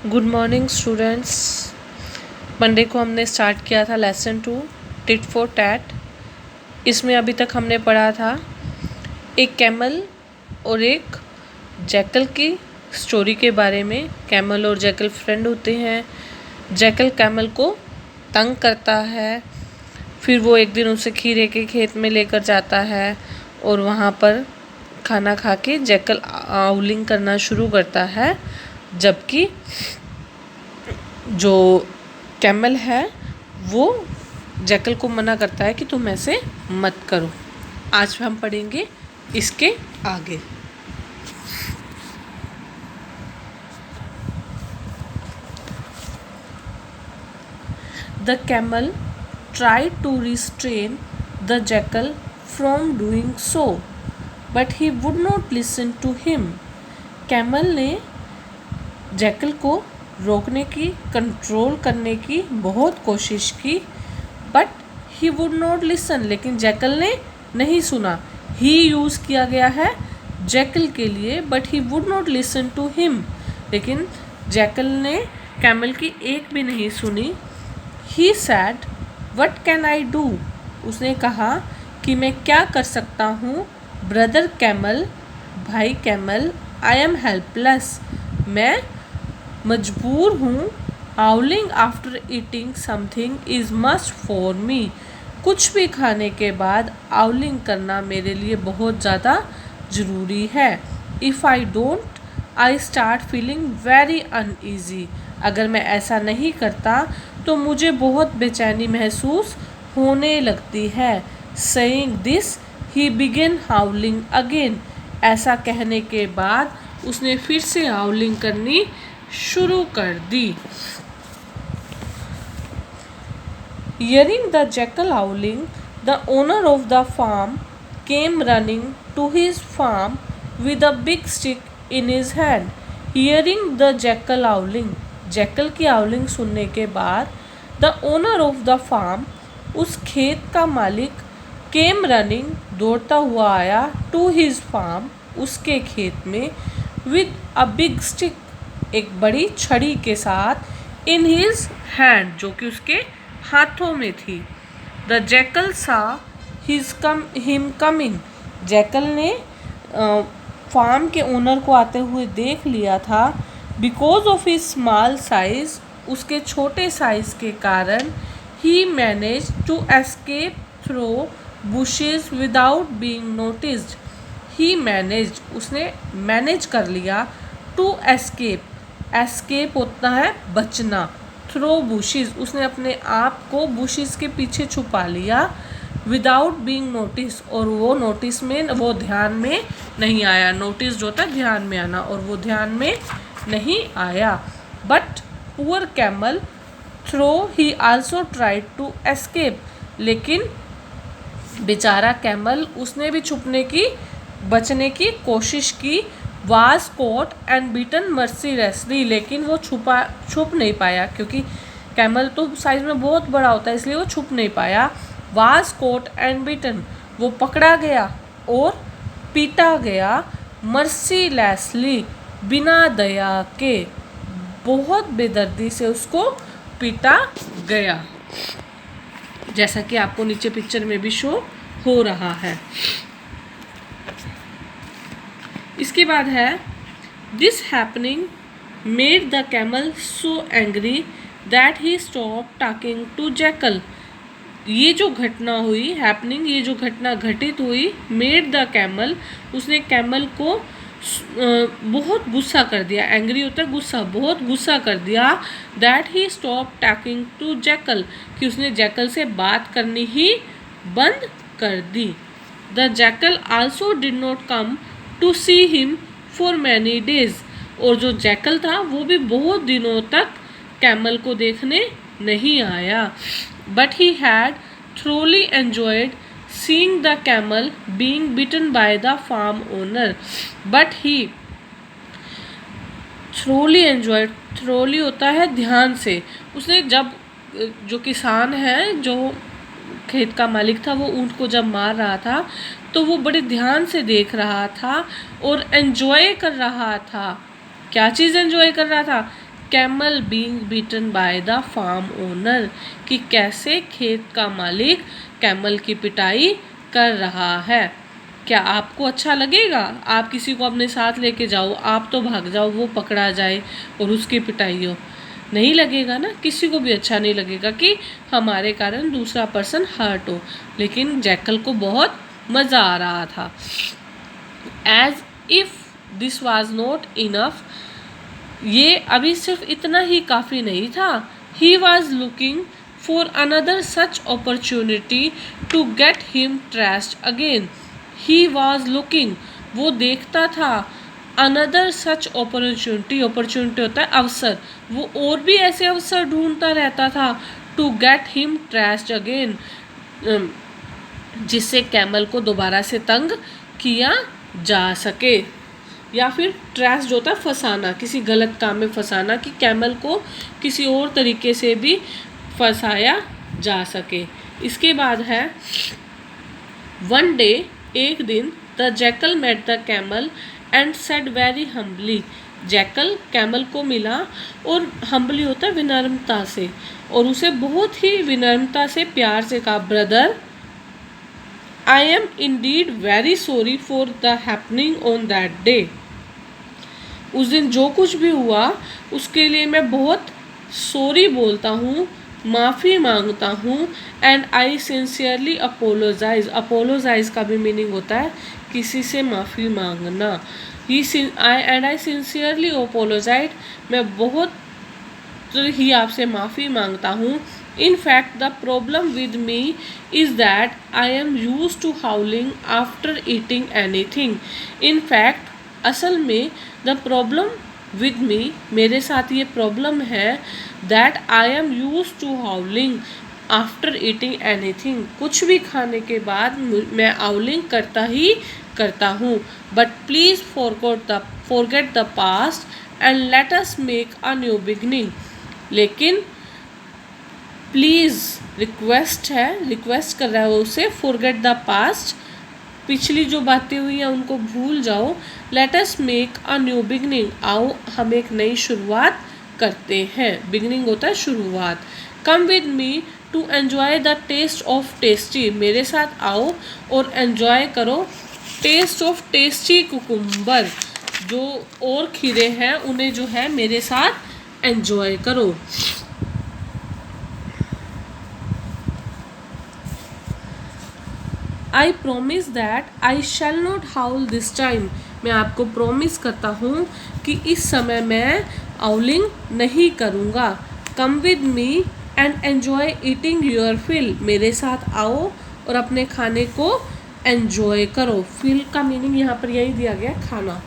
Good morning students. Monday को हमने start किया था लेसन 2 टिट फॉर टैट। इसमें अभी तक हमने पढ़ा था एक कैमल और एक जैकल की स्टोरी के बारे में। कैमल और जैकल फ्रेंड होते हैं। जैकल कैमल को तंग करता है, फिर वो एक दिन उसे खीरे के खेत में लेकर जाता है और वहाँ पर खाना खा के जैकल आउलिंग करना शुरू करता है, जबकि जो कैमल है वो जैकल को मना करता है कि तुम ऐसे मत करो। आज हम पढ़ेंगे इसके आगे। The camel tried to restrain the jackal from doing so, but he would not listen to him. Camel ने जैकल को रोकने की, कंट्रोल करने की बहुत कोशिश की, but he would not listen, लेकिन जैकल ने नहीं सुना। ही यूज़ किया गया है जैकल के लिए, but he would not listen to him, लेकिन जैकल ने कैमल की एक भी नहीं सुनी। He said what can I do, उसने कहा कि मैं क्या कर सकता हूँ। ब्रदर कैमल, भाई कैमल, आई एम हेल्पलेस, मैं मजबूर हूँ। Howling after eating something is must for me, कुछ भी खाने के बाद आउलिंग करना मेरे लिए बहुत ज़्यादा ज़रूरी है। If I don't I start feeling very uneasy, अगर मैं ऐसा नहीं करता तो मुझे बहुत बेचैनी महसूस होने लगती है। Saying this he begin हाउलिंग again, ऐसा कहने के बाद उसने फिर से हाउलिंग करनी शुरू कर दी। Hearing the jackal howling, the owner of the farm came running to his farm with a big stick in his hand. Hearing the jackal howling, jackal की हाउलिंग सुनने के बाद the owner of the farm, उस खेत का मालिक, came running, दौड़ता हुआ आया, टू हिज फार्म, उसके खेत में, विद अ बिग स्टिक, एक बड़ी छड़ी के साथ, इन हिज हैंड, जो कि उसके हाथों में थी। The jackal saw him coming, जैकल ने फार्म के ओनर को आते हुए देख लिया था। Because of his small size, उसके छोटे साइज के कारण, he manage to escape through bushes without being noticed. He manage, उसने मैनेज कर लिया, टू एस्केप, एस्केप होता है बचना, थ्रो बुशेस, उसने अपने आप को बुशेस के पीछे छुपा लिया, विदाउट बीइंग नोटिस, और वो नोटिस में, वो ध्यान में नहीं आया। नोटिस जो होता है ध्यान में आना, और वो ध्यान में नहीं आया। But poor camel, though he also tried to escape, लेकिन बेचारा कैमल, उसने भी छुपने की, बचने की कोशिश की। Was caught and beaten mercilessly, लेकिन वो छुप नहीं पाया, क्योंकि कैमल तो साइज में बहुत बड़ा होता है, इसलिए वो छुप नहीं पाया। वाज कोट एंड बीटन, वो पकड़ा गया और पीटा गया। मर्सीलेसली, बिना दया के, बहुत बेदर्दी से उसको पीटा गया, जैसा कि आपको नीचे पिक्चर में भी शो हो रहा है। इसके बाद है this happening made the camel so angry that he stop talking to jackal. ये जो घटना हुई, हैपनिंग, ये जो घटना घटित हुई, मेड द कैमल, उसने कैमल को बहुत गुस्सा कर दिया। एंग्री होता है गुस्सा, बहुत गुस्सा कर दिया। That he stop talking to jackal, कि उसने जैकल से बात करनी ही बंद कर दी। The jackal also did not come to see him for many days, और जो जैकल था वो भी बहुत दिनों तक कैमल को देखने नहीं आया। But he had thoroughly enjoyed seeing the camel being bitten by the farm owner. But he thoroughly enjoyed, thoroughly होता है ध्यान से, उसने जब, जो किसान है, जो खेत का मालिक था, वो ऊँट को जब मार रहा था तो वो बड़े ध्यान से देख रहा था और एंजॉय कर रहा था। क्या चीज़ एंजॉय कर रहा था? Camel being beaten by the farm owner, कि कैसे खेत का मालिक कैमल की पिटाई कर रहा है। क्या आपको अच्छा लगेगा? आप किसी को अपने साथ लेके जाओ, आप तो भाग जाओ, वो पकड़ा जाए और उसकी पिटाई हो, नहीं लगेगा ना। किसी को भी अच्छा नहीं लगेगा कि हमारे कारण दूसरा पर्सन हर्ट हो। लेकिन जैकल को बहुत मज़ा आ रहा था। As if this was not enough, ये अभी सिर्फ इतना ही काफ़ी नहीं था। He was looking for another such opportunity to get him thrashed again. He was looking, वो देखता था, अनदर सच अपॉर्चुनिटी, अपॉर्चुनिटी होता है अवसर, वो और भी ऐसे अवसर ढूंढता रहता था, to get him thrashed again, जिससे कैमल को दोबारा से तंग किया जा सके। या फिर ट्रैश होता है फंसाना, किसी गलत काम में फंसाना, कि कैमल को किसी और तरीके से भी फंसाया जा सके। इसके बाद है वन डे, एक दिन, the jackal met the camel and said very humbly, jackal camel को मिला और हम्बली होता है विनम्रता से, और उसे बहुत ही विनम्रता से प्यार से कहा, brother I am Indeed very sorry for the happening on that day, उस दिन जो कुछ भी हुआ उसके लिए मैं बहुत सॉरी बोलता हूँ, माफ़ी मांगता हूँ। And I sincerely apologise, apologise का भी मीनिंग होता है किसी से माफ़ी मांगना। आई सिंसियरली अपोलोजाइज, मैं बहुत ही आपसे माफ़ी मांगता हूँ। In fact the problem with me is that I am used to howling after eating anything. In fact, असल में, द प्रॉब्लम विद मी, मेरे साथ ये प्रॉब्लम है, that I am used to howling after eating anything, कुछ भी खाने के बाद मैं हाउलिंग करता हूँ। But please forget the past and let us make a new beginning, लेकिन प्लीज़, रिक्वेस्ट है, रिक्वेस्ट कर रहा है वो उसे, फॉरगेट द पास्ट, पिछली जो बातें हुई हैं उनको भूल जाओ। Late us make a new beginning, आओ हम एक नई शुरुआत करते हैं। बिगनिंग होता है शुरुआत। Come with me to enjoy the taste of tasty, मेरे साथ आओ और एन्जॉय करो टेस्ट ऑफ टेस्टी कुकुम्बर, जो और खीरे हैं उन्हें जो है मेरे साथ एन्जॉय करो। I promise that I shall not howl this time, मैं आपको प्रॉमिस करता हूँ कि इस समय मैं हाउलिंग नहीं करूँगा। Come with me and enjoy eating your fill, मेरे साथ आओ और अपने खाने को एन्जॉय करो। फिल का मीनिंग यहाँ पर यही दिया गया, खाना।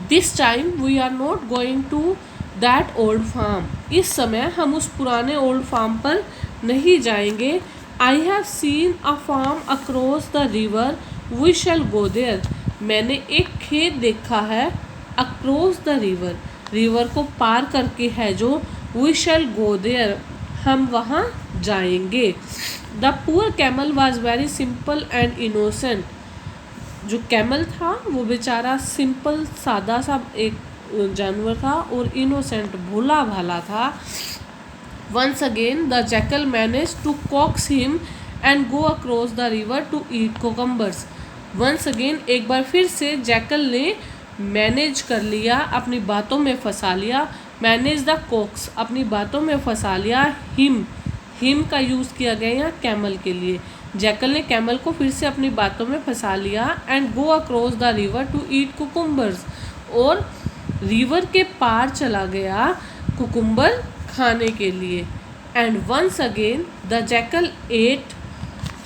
This time we are not going to that old farm, इस समय हम उस पुराने ओल्ड फार्म पर नहीं जाएंगे। I have seen a farm across the river, we shall go there, मैंने एक खेत देखा है, अक्रॉस द रिवर, रिवर को पार करके है जो, वी शैल गो देयर, हम वहाँ जाएंगे। The poor camel was very simple and innocent, जो कैमल था वो बेचारा सिंपल सादा सा एक जानवर था और इनोसेंट भोला भाला था। Once again the jackal managed to coax him and go across the river to eat cucumbers. Once again, एक बार फिर से जैकल ने मैनेज कर लिया, अपनी बातों में फंसा लिया, मैनेज द कॉक्स, अपनी बातों में फंसा लिया, हिम का यूज़ किया गया यहाँ कैमल के लिए। जैकल ने कैमल को फिर से अपनी बातों में फंसा लिया, and go across the river to eat cucumbers, और रिवर के पार चला गया कुकुम्बर खाने के लिए। And once again the jackal ate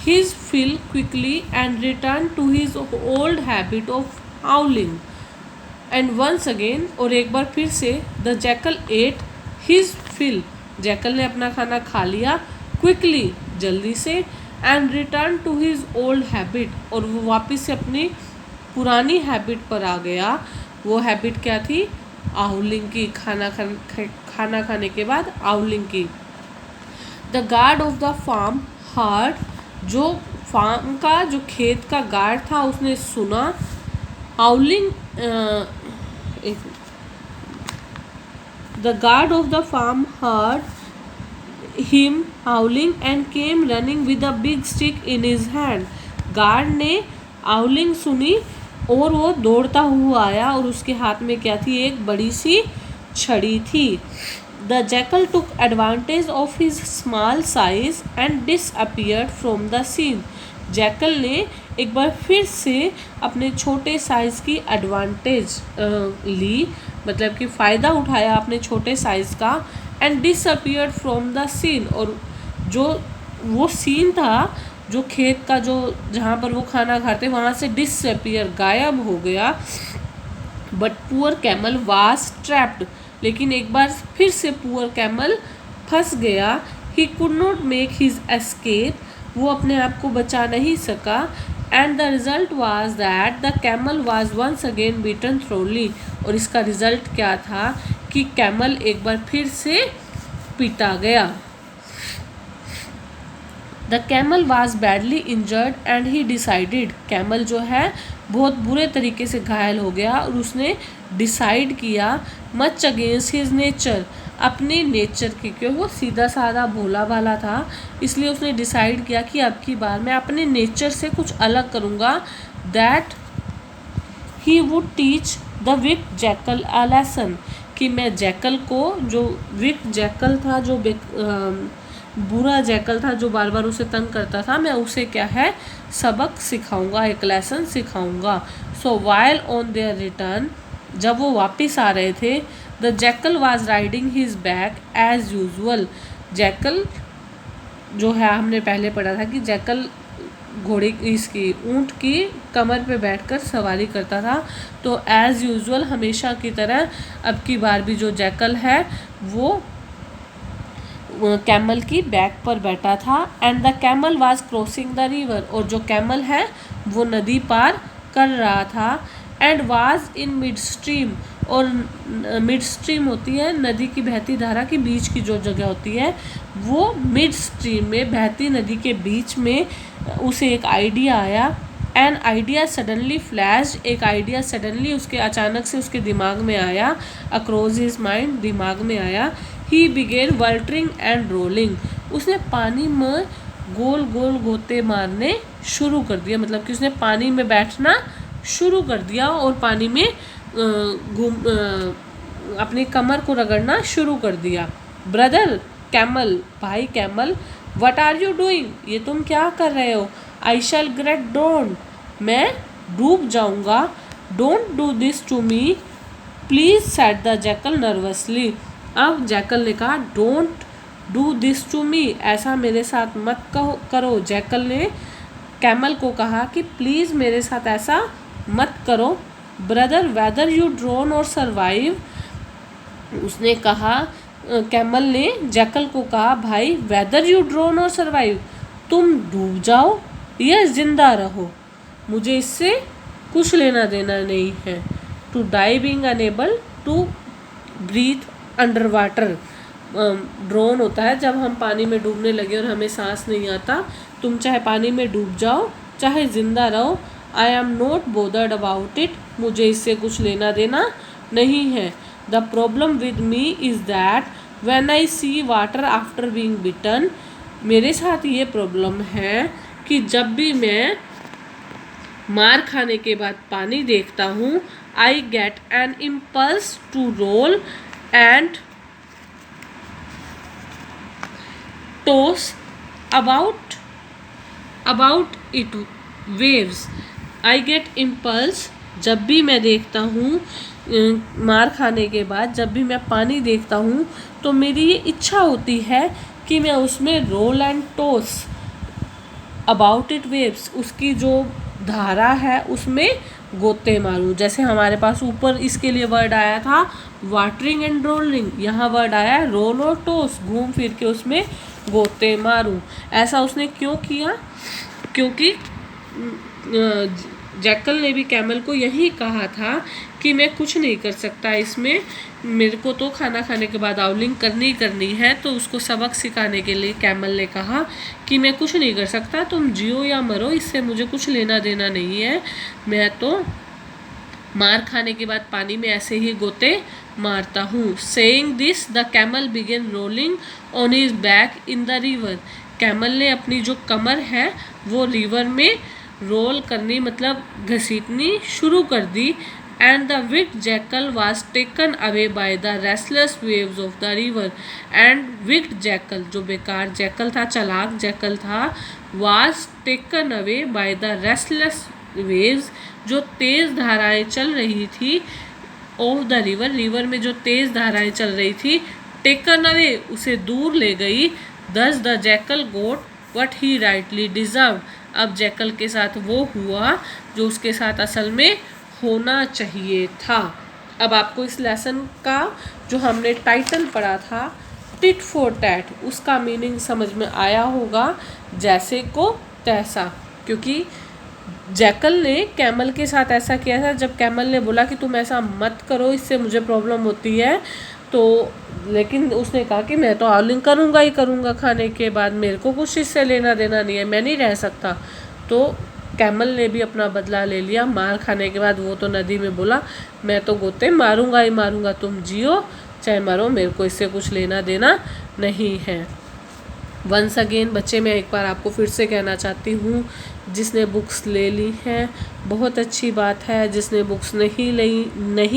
his fill quickly and return to his old habit of howling. And once again, और एक बार फिर से, the jackal ate his fill, jackal ने अपना खाना खा लिया, क्विकली, जल्दी से, and return to his old habit, और वो वापस से अपनी पुरानी हैबिट पर आ गया। वो हैबिट क्या थी? आउलिंग की, खाना खाने के बाद आउलिंग की। The guard of the farm heard, जो फार्म का, जो खेत का गार्ड था, उसने सुना। Howling The guard of the farm heard him howling and came running with a big stick in his hand. Guard ने आउलिंग सुनी और वो दौड़ता हुआ आया और उसके हाथ में क्या थी, एक बड़ी सी छड़ी थी. The jackal took advantage of his small size and disappeared from the scene. Jackal ने एक बार फिर से अपने छोटे साइज़ की एडवांटेज ली, मतलब कि फ़ायदा उठाया अपने छोटे साइज़ का, and disappeared from the scene. और जो वो सीन था, जो खेत का, जो जहाँ पर वो खाना खाते, वहाँ से डिसअपियर, गायब हो गया. But poor camel was trapped. लेकिन एक बार फिर से पुअर कैमल फंस गया. He could not make his escape. वो अपने आप को बचा नहीं सका. And the result was that the camel was once again beaten thoroughly. और इसका रिजल्ट क्या था कि कैमल एक बार फिर से पीटा गया. The camel was badly injured and he decided. Camel जो है बहुत बुरे तरीके से घायल हो गया और उसने डिसाइड किया, मच अगेंस्ट हिज नेचर, अपने नेचर के, क्योंकि वो सीधा साधा भोला भाला था, इसलिए उसने डिसाइड किया कि अब की बार मैं अपने नेचर से कुछ अलग करूँगा. That he would teach the weak jackal a lesson. कि मैं जैकल को, जो विक जैकल था, जो बुरा जैकल था, जो बार बार उसे तंग करता था, मैं उसे क्या है, सबक सिखाऊंगा, एक लेसन सिखाऊंगा. So while on their return, जब वो वापस आ रहे थे, the jackal was riding his back as usual. Jackal जो है, हमने पहले पढ़ा था कि जैकल घोड़े, इसकी ऊँट की कमर पे बैठकर सवारी करता था. तो एज़ यूजुअल, हमेशा की तरह, अब की बार भी जो जैकल है वो कैमल की बैक पर बैठा था. And the camel was crossing the river. और जो कैमल है वो नदी पार कर रहा था. And was in mid stream. और मिड स्ट्रीम होती है नदी की बहती धारा के बीच की जो जगह होती है, वो मिड स्ट्रीम में, बहती नदी के बीच में उसे एक आइडिया आया. An idea suddenly flash. एक आइडिया सडनली उसके, अचानक से उसके दिमाग में आया. अक्रॉस हिज माइंड, दिमाग में आया. He began wallowing and rolling. उसने पानी में गोल गोल गोते मारने शुरू कर दिया. मतलब कि उसने पानी में बैठना शुरू कर दिया और पानी में अपनी कमर को रगड़ना शुरू कर दिया. ब्रदर कैमल, भाई camel, what are you doing, ये तुम क्या कर रहे हो. आई शैल गेट ड्रोन, मैं डूब जाऊंगा. Don't do this to me please, said the jackal nervously. अब जैकल ने कहा, don't do this to me, ऐसा मेरे साथ मत करो. जैकल ने कैमल को कहा कि प्लीज़ मेरे साथ ऐसा मत करो. ब्रदर वेदर यू ड्रोन और सर्वाइव, उसने कहा, कैमल ने जैकल को कहा, भाई वेदर यू ड्रोन और सर्वाइव, तुम डूब जाओ या जिंदा रहो, मुझे इससे कुछ लेना देना नहीं है. To die being unable to breathe under water. Drown होता है जब हम पानी में डूबने लगे और हमें सांस नहीं आता. तुम चाहे पानी में डूब जाओ चाहे ज़िंदा रहो. I am not bothered about it, मुझे इससे कुछ लेना देना नहीं है. The problem with me is that when I see water after being bitten, मेरे साथ ये प्रॉब्लम है कि जब भी मैं मार खाने के बाद पानी देखता हूँ, I get an impulse to roll and toss about it waves. I get impulse, जब भी मैं देखता हूँ, मार खाने के बाद जब भी मैं पानी देखता हूँ, तो मेरी ये इच्छा होती है कि मैं उसमें roll and toss about it waves, उसकी जो धारा है उसमें गोते मारूं. जैसे हमारे पास ऊपर इसके लिए वर्ड आया था वाटरिंग एंड रोलिंग, यहाँ वर्ड आया रोल और टॉस, घूम फिर के उसमें गोते मारूं. ऐसा उसने क्यों किया, क्योंकि जैकल ने भी कैमल को यही कहा था कि मैं कुछ नहीं कर सकता इसमें, मेरे को तो खाना खाने के बाद आउलिंग करनी है. तो उसको सबक सिखाने के लिए कैमल ने कहा कि मैं कुछ नहीं कर सकता, तुम जियो या मरो, इससे मुझे कुछ लेना देना नहीं है, मैं तो मार खाने के बाद पानी में ऐसे ही गोते मारता हूँ। Saying this the camel began rolling on his back in the river. Camel ने अपनी जो कमर है वो रिवर में रोल करनी मतलब घसीटनी शुरू कर दी। And the wicked jackal was taken away by the restless waves of the river. And wicked jackal, जो बेकार जैकल था, चालाक जैकल था, was taken away by the restless waves, जो तेज़ धाराएं चल रही थी, ऑफ द रिवर, रिवर में जो तेज़ धाराएं चल रही थी, टेकन अवे, उसे दूर ले गई। Thus the jackal got what he rightly deserve. अब जैकल के साथ वो हुआ जो उसके साथ असल में होना चाहिए था। अब आपको इस लेसन का जो हमने टाइटल पढ़ा था टिट फॉर टैट, उसका मीनिंग समझ में आया होगा, जैसे को तैसा, क्योंकि जैकल ने कैमल के साथ ऐसा किया था। जब कैमल ने बोला कि तुम ऐसा मत करो, इससे मुझे प्रॉब्लम होती है, तो लेकिन उसने कहा कि मैं तो हाउलिंग करूँगा ही करूँगा खाने के बाद, मेरे को कुछ इससे लेना देना नहीं है, मैं नहीं रह सकता। तो कैमल ने भी अपना बदला ले लिया। मार खाने के बाद वो तो नदी में बोला मैं तो गोते मारूंगा ही मारूंगा, तुम जियो चाहे मरो, मेरे को इससे कुछ लेना देना नहीं है। वंस अगेन बच्चे, मैं एक बार आपको फिर से कहना चाहती हूँ, जिसने बुक्स ले ली हैं बहुत अच्छी बात है, जिसने बुक्स नहीं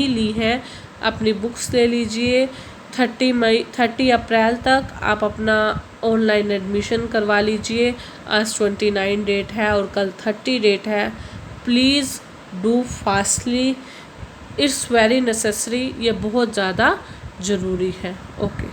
ली है अपनी बुक्स ले लीजिए। 30 अप्रैल तक आप अपना ऑनलाइन एडमिशन करवा लीजिए। आज 29 डेट है और कल 30 डेट है। Please do fastly, it's very necessary, ये बहुत ज़्यादा ज़रूरी है। ओके।